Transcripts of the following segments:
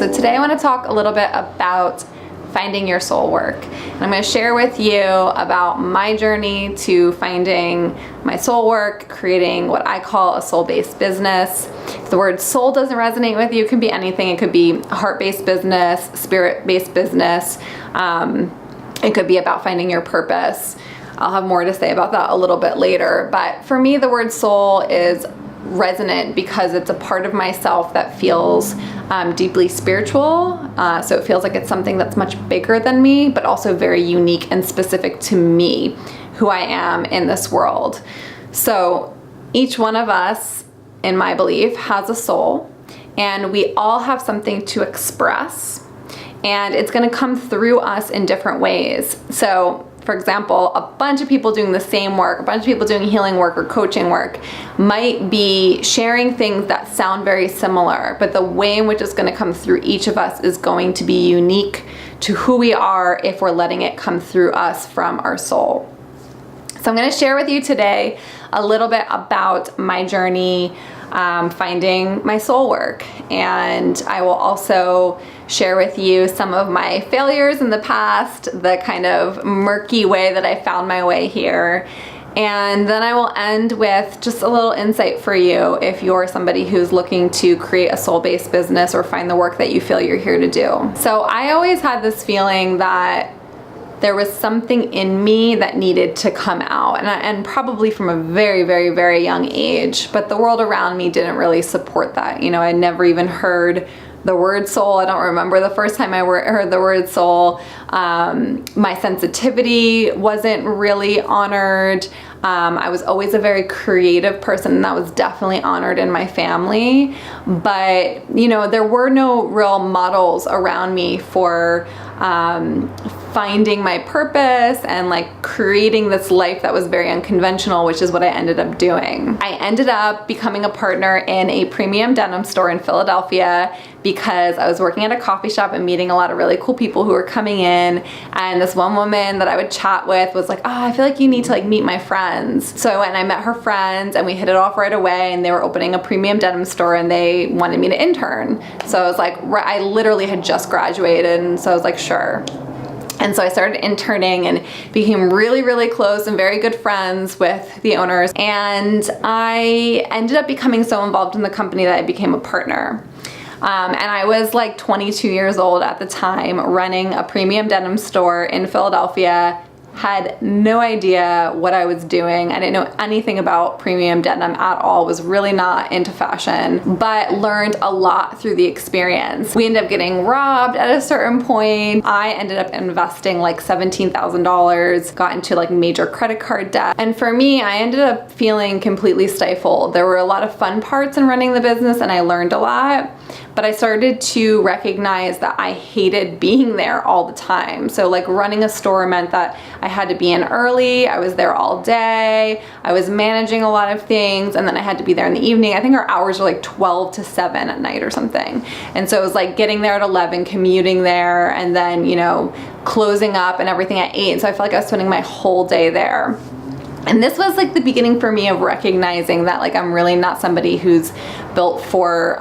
So today I want to talk a little bit about finding your soul work. And I'm going to share with you about my journey to finding my soul work, creating what I call a soul-based business. If the word soul doesn't resonate with you, it could be anything. It could be a heart-based business, spirit-based business. It could be about finding your purpose. I'll have more to say about that a little bit later. But for me, the word soul is resonant because it's a part of myself that feels deeply spiritual. So it feels like it's something that's much bigger than me, but also very unique and specific to me, who I am in this world. So each one of us, in my belief, has a soul, and we all have something to express, and it's going to come through us in different ways. So for example, a bunch of people doing the same work, a bunch of people doing healing work or coaching work might be sharing things that sound very similar, but the way in which it's going to come through each of us is going to be unique to who we are if we're letting it come through us from our soul. So I'm going to share with you today a little bit about my journey finding my soul work, and I will also share with you some of my failures in the past, the kind of murky way that I found my way here, and then I will end with just a little insight for you if you're somebody who's looking to create a soul-based business or find the work that you feel you're here to do. So I always had this feeling that there was something in me that needed to come out, and probably from a very, very, very young age, but the world around me didn't really support that. You know, I never even heard the word soul. I don't remember the first time I heard the word soul. My sensitivity wasn't really honored. I was always a very creative person, and that was definitely honored in my family. But, you know, there were no real models around me for finding my purpose and like creating this life that was very unconventional, which is what I ended up doing. I ended up becoming a partner in a premium denim store in Philadelphia because I was working at a coffee shop and meeting a lot of really cool people who were coming in, and this one woman that I would chat with was like, oh, I feel like you need to like meet my friends. So I went and I met her friends, and we hit it off right away, and they were opening a premium denim store and they wanted me to intern. So I was like, I literally had just graduated, and so I was like, sure. And so I started interning and became really, really close and very good friends with the owners. And I ended up becoming so involved in the company that I became a partner. And I was like 22 years old at the time, running a premium denim store in Philadelphia. Had no idea what I was doing. I didn't know anything about premium denim at all, was really not into fashion, but learned a lot through the experience. We ended up getting robbed at a certain point. I ended up investing like $17,000, got into like major credit card debt. And for me, I ended up feeling completely stifled. There were a lot of fun parts in running the business, and I learned a lot, but I started to recognize that I hated being there all the time. So like running a store meant that I had to be in early, I was there all day, I was managing a lot of things, and then I had to be there in the evening. I think our hours were like 12 to 7 at night or something. And so it was like getting there at 11, commuting there, and then, you know, closing up and everything at 8. So I felt like I was spending my whole day there. And this was like the beginning for me of recognizing that like I'm really not somebody who's built for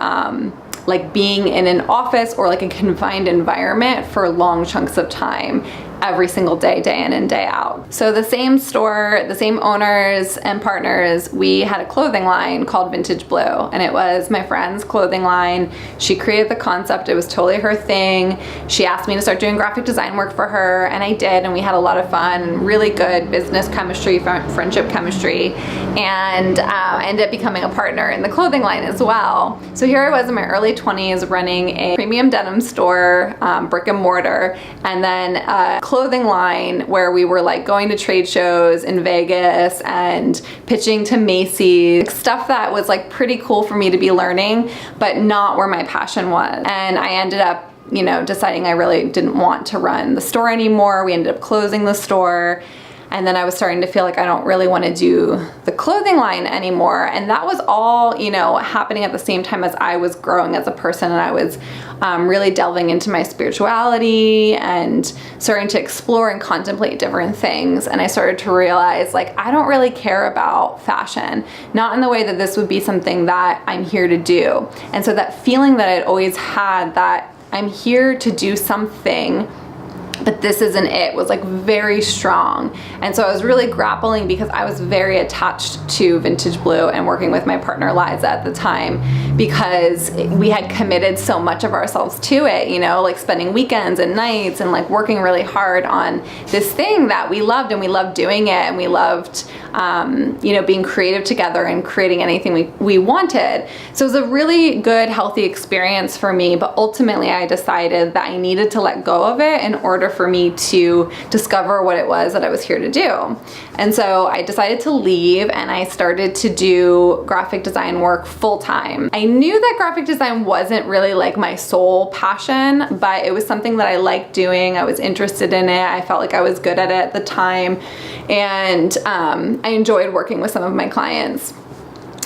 like being in an office or like a confined environment for long chunks of time, every single day, day in and day out. So the same store, the same owners and partners, we had a clothing line called Vintage Blue, and it was my friend's clothing line. She created the concept. It was totally her thing. She asked me to start doing graphic design work for her, and I did, and we had a lot of fun, really good business chemistry, friendship chemistry, and I ended up becoming a partner in the clothing line as well. So here I was in my early 20s running a premium denim store, brick and mortar, and then clothing line where we were like going to trade shows in Vegas and pitching to Macy's, stuff that was like pretty cool for me to be learning, but not where my passion was. And I ended up, you know, deciding I really didn't want to run the store anymore. We ended up closing the store. And then I was starting to feel like I don't really want to do the clothing line anymore. And that was all, you know, happening at the same time as I was growing as a person, and I was really delving into my spirituality and starting to explore and contemplate different things. And I started to realize like I don't really care about fashion, not in the way that this would be something that I'm here to do. And so that feeling that I'd always had, that I'm here to do something, but this isn't it, was like very strong. And so I was really grappling because I was very attached to Vintage Blue and working with my partner Liza at the time, because we had committed so much of ourselves to it, you know, like spending weekends and nights and like working really hard on this thing that we loved, and we loved doing it, and we loved you know, being creative together and creating anything we wanted. So it was a really good, healthy experience for me, but ultimately I decided that I needed to let go of it in order for me to discover what it was that I was here to do. And so I decided to leave, and I started to do graphic design work full time. I knew that graphic design wasn't really like my sole passion, but it was something that I liked doing. I was interested in it. I felt like I was good at it at the time. And I enjoyed working with some of my clients.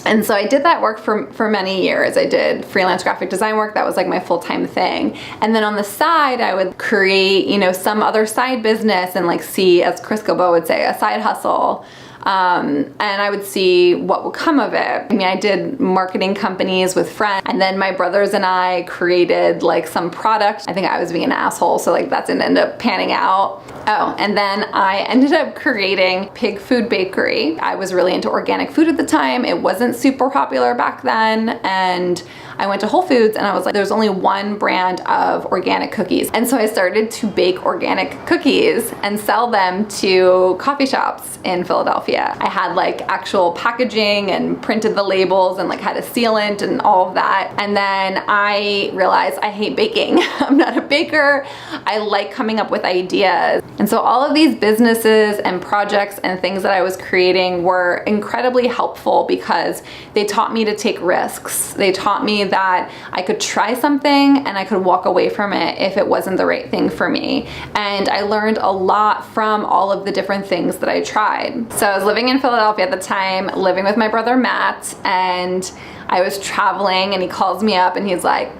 And so I did that work for many years. I did freelance graphic design work. That was like my full-time thing. And then on the side, I would create, you know, some other side business and like see, as Chris Gilbo would say, a side hustle. And I would see what would come of it. I mean, I did marketing companies with friends, and then my brothers and I created like some product. I think I was being an asshole, so like that didn't end up panning out. Oh, and then I ended up creating Pig Food Bakery. I was really into organic food at the time. It wasn't super popular back then, and I went to Whole Foods and I was like, there's only one brand of organic cookies. And so I started to bake organic cookies and sell them to coffee shops in Philadelphia. I had like actual packaging and printed the labels and like had a sealant and all of that. And then I realized I hate baking. I'm not a baker. I like coming up with ideas. And so all of these businesses and projects and things that I was creating were incredibly helpful because they taught me to take risks. They taught me that I could try something and I could walk away from it if it wasn't the right thing for me. And I learned a lot from all of the different things that I tried. So I was living in Philadelphia at the time, living with my brother Matt, and I was traveling, and he calls me up and he's like,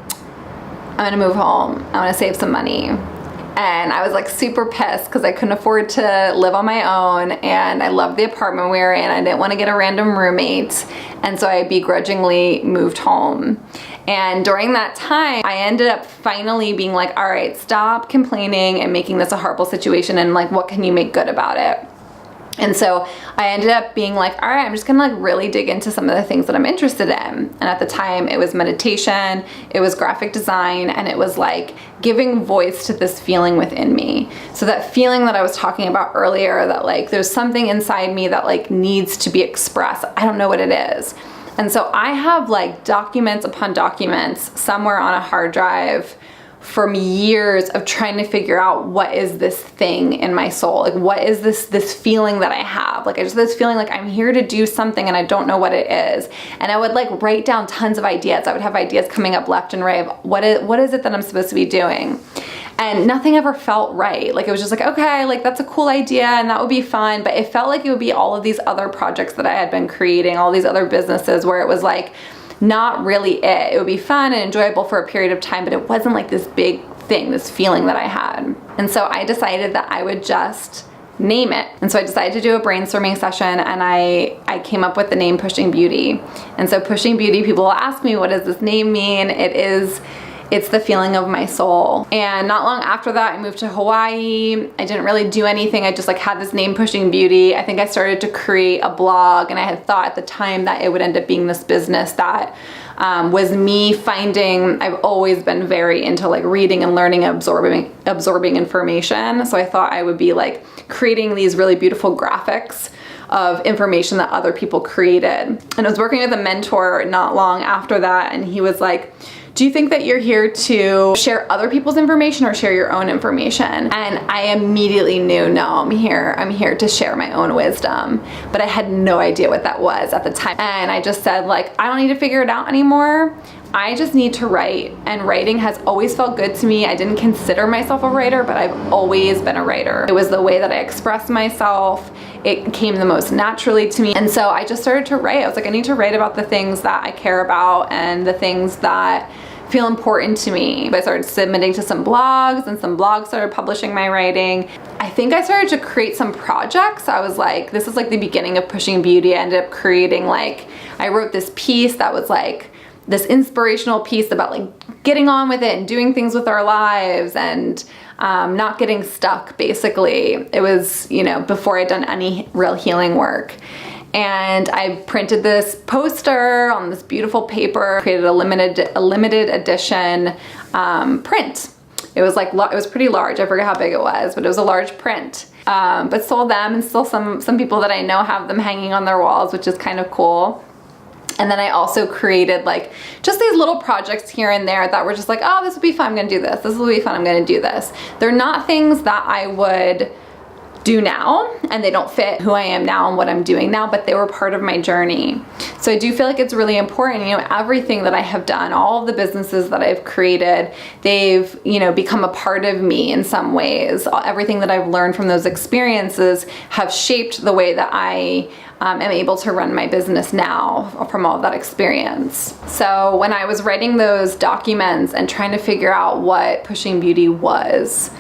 I'm gonna move home. I wanna save some money. And I was like super pissed because I couldn't afford to live on my own, and I loved the apartment we were in. I didn't want to get a random roommate, and so I begrudgingly moved home. And during that time, I ended up finally being like, all right, stop complaining and making this a horrible situation, and like, what can you make good about it? And so I ended up being like, all right, I'm just gonna like really dig into some of the things that I'm interested in. And at the time it was meditation, it was graphic design, and it was like giving voice to this feeling within me. So that feeling that I was talking about earlier, that like there's something inside me that like needs to be expressed. I don't know what it is. And so I have like documents upon documents somewhere on a hard drive from years of trying to figure out what is this thing in my soul, like what is this feeling that I have, like I just this feeling like I'm here to do something and I don't know what it is. And I would like write down tons of ideas. I would have ideas coming up left and right of what is it that I'm supposed to be doing, and nothing ever felt right. Like it was just like, okay, like that's a cool idea and that would be fun, but it felt like it would be all of these other projects that I had been creating, all these other businesses where it was like not really it. It would be fun and enjoyable for a period of time, but it wasn't like this big thing, this feeling that I had. And so I decided that I would just name it. And so I decided to do a brainstorming session, and I came up with the name Pushing Beauty. And so Pushing Beauty, people will ask me, what does this name mean? It's the feeling of my soul. And not long after that, I moved to Hawaii. I didn't really do anything. I just like had this name Pushing Beauty. I think I started to create a blog, and I had thought at the time that it would end up being this business that was me finding, I've always been very into like reading and learning, absorbing information. So I thought I would be like creating these really beautiful graphics of information that other people created. And I was working with a mentor not long after that, and he was like, do you think that you're here to share other people's information or share your own information? And I immediately knew, no, I'm here to share my own wisdom. But I had no idea what that was at the time. And I just said like, I don't need to figure it out anymore. I just need to write, and writing has always felt good to me. I didn't consider myself a writer, but I've always been a writer. It was the way that I expressed myself. It came the most naturally to me. And so I just started to write. I was like, I need to write about the things that I care about and the things that feel important to me. I started submitting to some blogs, and some blogs started publishing my writing. I think I started to create some projects. I was like, this is like the beginning of Pushing Beauty. I ended up creating like, I wrote this piece that was like this inspirational piece about like getting on with it and doing things with our lives and not getting stuck, basically. It was, before I'd done any real healing work. And I printed this poster on this beautiful paper, created a limited edition print. It was it was pretty large. I forget how big it was, but it was a large print. But sold them, and still some people that I know have them hanging on their walls, which is kind of cool. And then I also created just these little projects here and there that were just like, oh, this would be fun, I'm gonna do this. This will be fun, I'm gonna do this. They're not things that I would do now, and they don't fit who I am now and what I'm doing now, but they were part of my journey. So I do feel like it's really important, everything that I have done, all of the businesses that I've created, they've, become a part of me in some ways. Everything that I've learned from those experiences have shaped the way that I am able to run my business now from all of that experience. So when I was writing those documents and trying to figure out what Pushing Beauty was,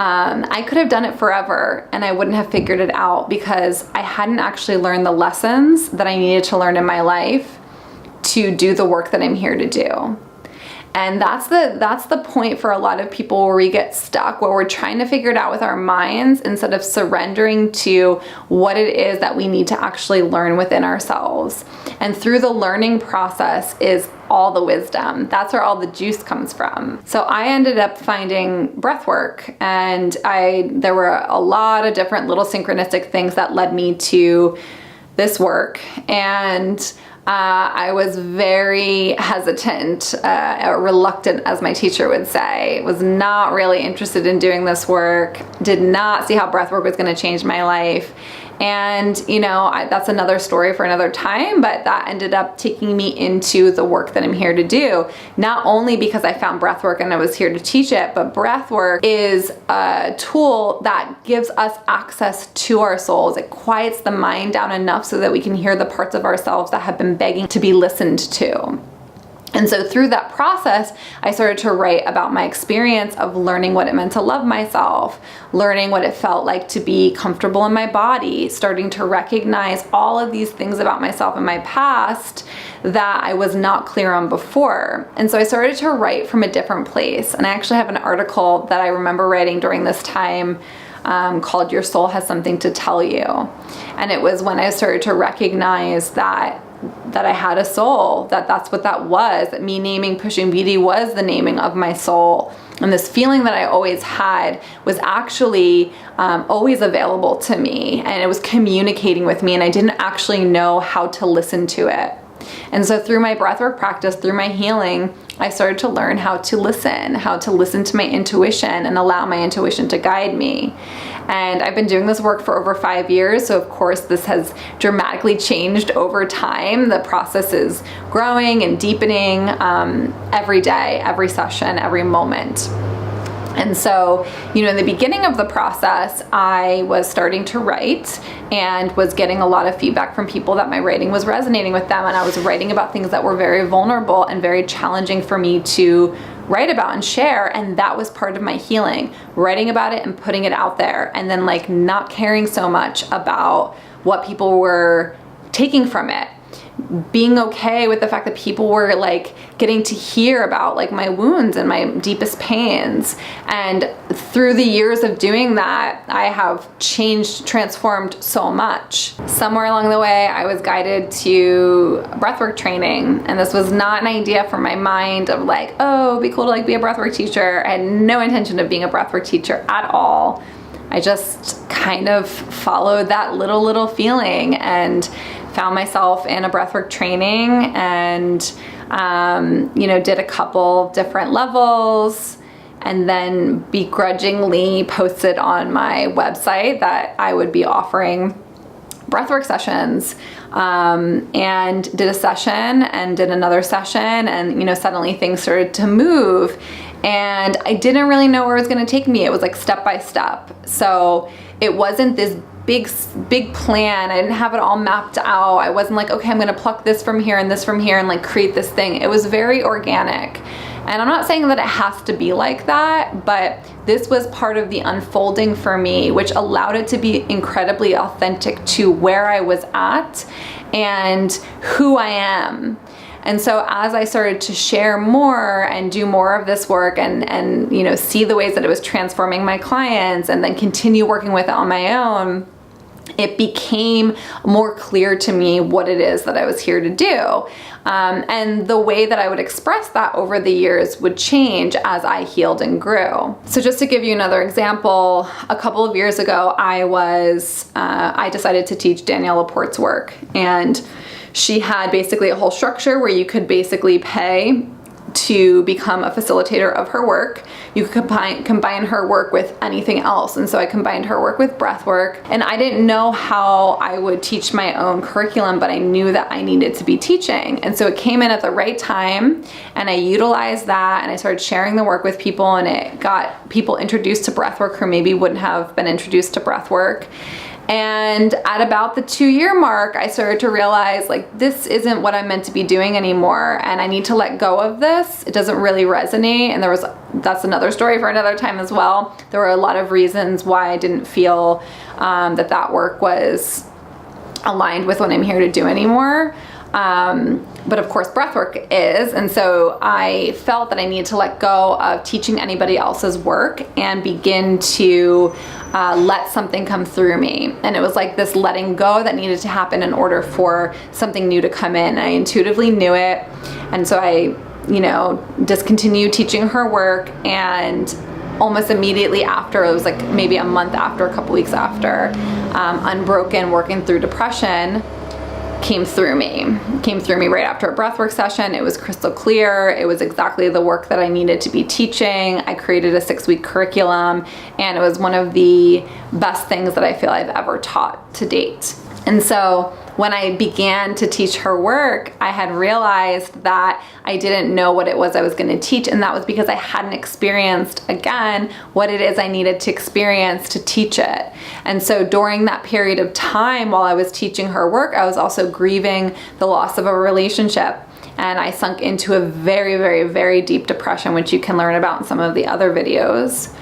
I could have done it forever and I wouldn't have figured it out because I hadn't actually learned the lessons that I needed to learn in my life to do the work that I'm here to do. And that's the point for a lot of people where we get stuck, where we're trying to figure it out with our minds instead of surrendering to what it is that we need to actually learn within ourselves. And through the learning process is all the wisdom. That's where all the juice comes from. So I ended up finding breath work, and there were a lot of different little synchronistic things that led me to this work. And I was very hesitant, or reluctant, as my teacher would say. Was not really interested in doing this work. Did not see how breathwork was going to change my life. And, that's another story for another time, but that ended up taking me into the work that I'm here to do. Not only because I found breathwork and I was here to teach it, but breathwork is a tool that gives us access to our souls. It quiets the mind down enough so that we can hear the parts of ourselves that have been begging to be listened to. And so through that process, I started to write about my experience of learning what it meant to love myself, learning what it felt like to be comfortable in my body, starting to recognize all of these things about myself in my past that I was not clear on before. And so I started to write from a different place. And I actually have an article that I remember writing during this time called Your Soul Has Something to Tell You. And it was when I started to recognize that I had a soul, that's what that was, that me naming Pushing Beauty was the naming of my soul. And this feeling that I always had was actually always available to me, and it was communicating with me, and I didn't actually know how to listen to it. And so through my breathwork practice, through my healing, I started to learn how to listen to my intuition and allow my intuition to guide me. And I've been doing this work for over 5 years, so of course this has dramatically changed over time. The process is growing and deepening every day, every session, every moment. And so, in the beginning of the process, I was starting to write and was getting a lot of feedback from people that my writing was resonating with them. And I was writing about things that were very vulnerable and very challenging for me to write about and share. And that was part of my healing, writing about it and putting it out there. And then not caring so much about what people were taking from it. Being okay with the fact that people were getting to hear about my wounds and my deepest pains. And through the years of doing that, I have transformed so much. Somewhere along the way, I was guided to breathwork training, and this was not an idea from my mind of oh, it'd be cool to be a breathwork teacher. I had no intention of being a breathwork teacher at all. I just kind of followed that little feeling and found myself in a breathwork training and, did a couple different levels, and then begrudgingly posted on my website that I would be offering breathwork sessions, and did a session and did another session, and, suddenly things started to move. And I didn't really know where it was going to take me. It was step by step. So it wasn't this big plan. I didn't have it all mapped out. I wasn't okay, I'm going to pluck this from here and this from here and create this thing. It was very organic. And I'm not saying that it has to be like that, but this was part of the unfolding for me, which allowed it to be incredibly authentic to where I was at and who I am. And so as I started to share more and do more of this work and you know, see the ways that it was transforming my clients and then continue working with it on my own, it became more clear to me what it is that I was here to do. And the way that I would express that over the years would change as I healed and grew. So just to give you another example, a couple of years ago, I decided to teach Danielle LaPorte's work. And she had basically a whole structure where you could basically pay to become a facilitator of her work. You could combine her work with anything else. And so I combined her work with breath work. And I didn't know how I would teach my own curriculum, but I knew that I needed to be teaching. And so it came in at the right time, and I utilized that, and I started sharing the work with people, and it got people introduced to breath work who maybe wouldn't have been introduced to breath work. And at about the 2-year mark, I started to realize, like, this isn't what I'm meant to be doing anymore, and I need to let go of this. It doesn't really resonate. And that's another story for another time as well. There were a lot of reasons why I didn't feel that work was aligned with what I'm here to do anymore. But of course breathwork is, and so I felt that I needed to let go of teaching anybody else's work and begin to let something come through me. And it was like this letting go that needed to happen in order for something new to come in. I intuitively knew it, and so I, you know, discontinued teaching her work, and almost immediately after, it was like maybe a month after, a couple weeks after, Unbroken Working Through Depression came through me right after a breathwork session. It was crystal clear. It was exactly the work that I needed to be teaching. I created a 6-week curriculum, and it was one of the best things that I feel I've ever taught to date. And so when I began to teach her work, I had realized that I didn't know what it was I was going to teach, and that was because I hadn't experienced, again, what it is I needed to experience to teach it. And so during that period of time while I was teaching her work, I was also grieving the loss of a relationship. And I sunk into a very, very, very deep depression, which you can learn about in some of the other videos.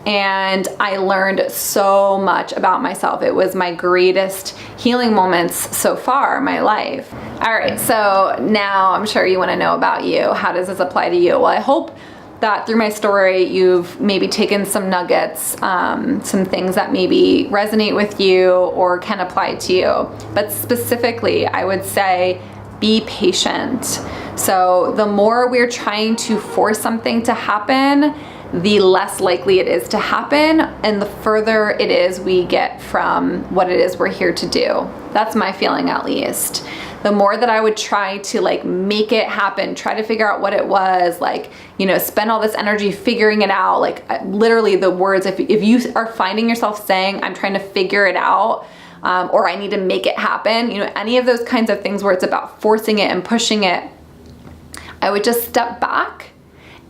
And I learned so much about myself. It was my greatest healing moments so far in my life. All right, so now I'm sure you want to know about you. How does this apply to you? Well, I hope that through my story, you've maybe taken some nuggets, some things that maybe resonate with you or can apply to you. But specifically, I would say be patient. So the more we're trying to force something to happen, the less likely it is to happen, and the further it is we get from what it is we're here to do. That's my feeling, at least. The more that I would try to like make it happen, try to figure out what it was, like, you know, spend all this energy figuring it out, like literally the words, if you are finding yourself saying, I'm trying to figure it out, or I need to make it happen, you know, any of those kinds of things where it's about forcing it and pushing it, I would just step back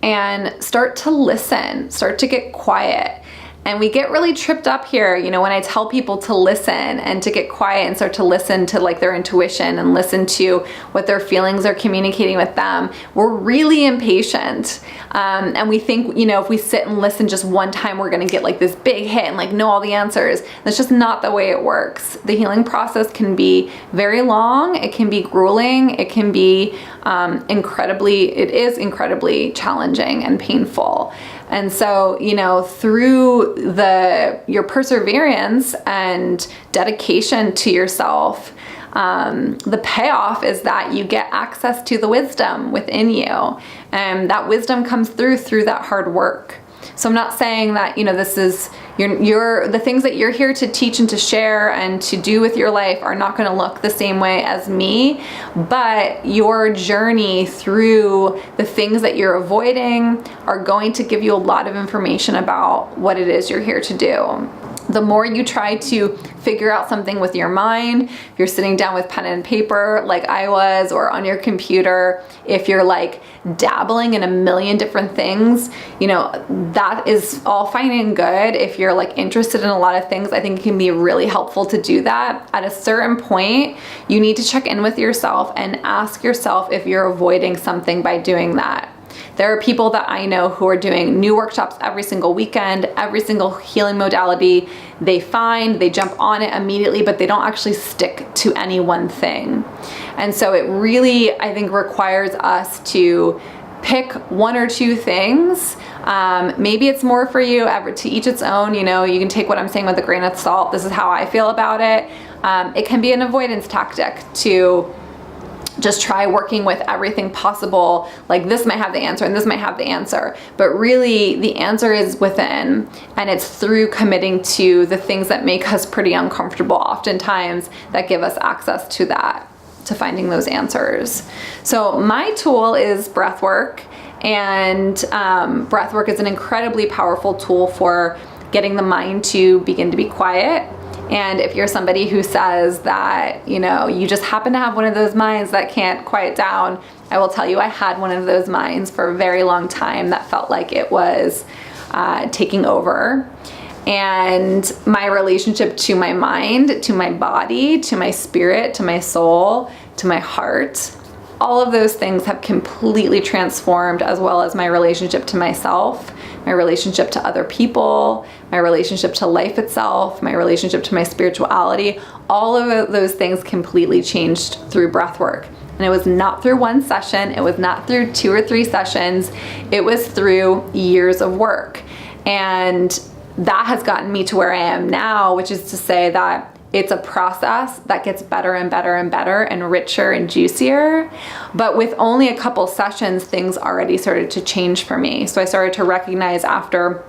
and start to listen, start to get quiet. And we get really tripped up here, you know, when I tell people to listen and to get quiet and start to listen to like their intuition and listen to what their feelings are communicating with them. We're really impatient. And we think, you know, if we sit and listen just one time, we're gonna get like this big hit and like know all the answers. That's just not the way it works. The healing process can be very long. It can be grueling. It can be it is incredibly challenging and painful. And so, you know, through your perseverance and dedication to yourself, the payoff is that you get access to the wisdom within you. And that wisdom comes through that hard work. So I'm not saying that, you know, this is the things that you're here to teach and to share and to do with your life are not going to look the same way as me, but your journey through the things that you're avoiding are going to give you a lot of information about what it is you're here to do. The more you try to figure out something with your mind, if you're sitting down with pen and paper like I was, or on your computer, if you're like dabbling in a million different things, you know, that is all fine and good. If you're like interested in a lot of things, I think it can be really helpful to do that. At a certain point, you need to check in with yourself and ask yourself if you're avoiding something by doing that. There are people that I know who are doing new workshops every single weekend, every single healing modality they find, they jump on it immediately, but they don't actually stick to any one thing. And so it really, I think, requires us to pick one or two things. Maybe it's more for you, to each its own. You know, you can take what I'm saying with a grain of salt. This is how I feel about it. It can be an avoidance tactic to just try working with everything possible. Like, this might have the answer and this might have the answer, but really the answer is within, and it's through committing to the things that make us pretty uncomfortable oftentimes that give us access to that, to finding those answers. So my tool is breath work, and breath work is an incredibly powerful tool for getting the mind to begin to be quiet. And if you're somebody who says that, you know, you just happen to have one of those minds that can't quiet down, I will tell you, I had one of those minds for a very long time that felt like it was taking over. And my relationship to my mind, to my body, to my spirit, to my soul, to my heart, all of those things have completely transformed, as well as my relationship to myself, my relationship to other people, my relationship to life itself, my relationship to my spirituality. All of those things completely changed through breath work. And it was not through one session, it was not through 2 or 3 sessions, it was through years of work. And that has gotten me to where I am now, which is to say that it's a process that gets better and better and better and richer and juicier. But with only a couple sessions, things already started to change for me. So I started to recognize after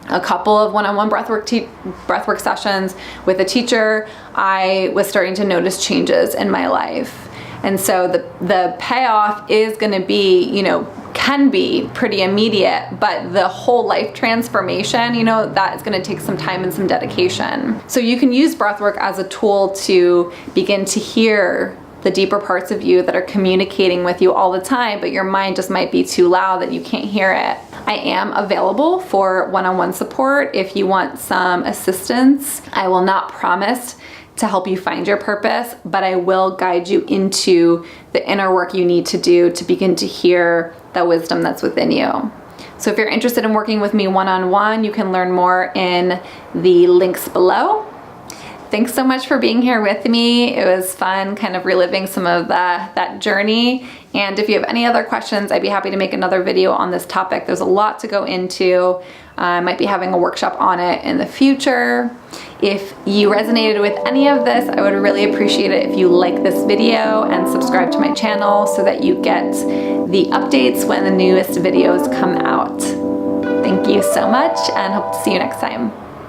a couple of one-on-one breathwork sessions with a teacher, I was starting to notice changes in my life. And so the payoff is going to be, you know, can be pretty immediate, but the whole life transformation, you know, that is going to take some time and some dedication. So you can use breathwork as a tool to begin to hear the deeper parts of you that are communicating with you all the time, but your mind just might be too loud that you can't hear it. I am available for one-on-one support if you want some assistance. I will not promise to help you find your purpose, but I will guide you into the inner work you need to do to begin to hear the wisdom that's within you. So if you're interested in working with me one-on-one, you can learn more in the links below. Thanks so much for being here with me. It was fun kind of reliving some of that journey. And if you have any other questions, I'd be happy to make another video on this topic. There's a lot to go into. I might be having a workshop on it in the future. If you resonated with any of this, I would really appreciate it if you like this video and subscribe to my channel so that you get the updates when the newest videos come out. Thank you so much, and hope to see you next time.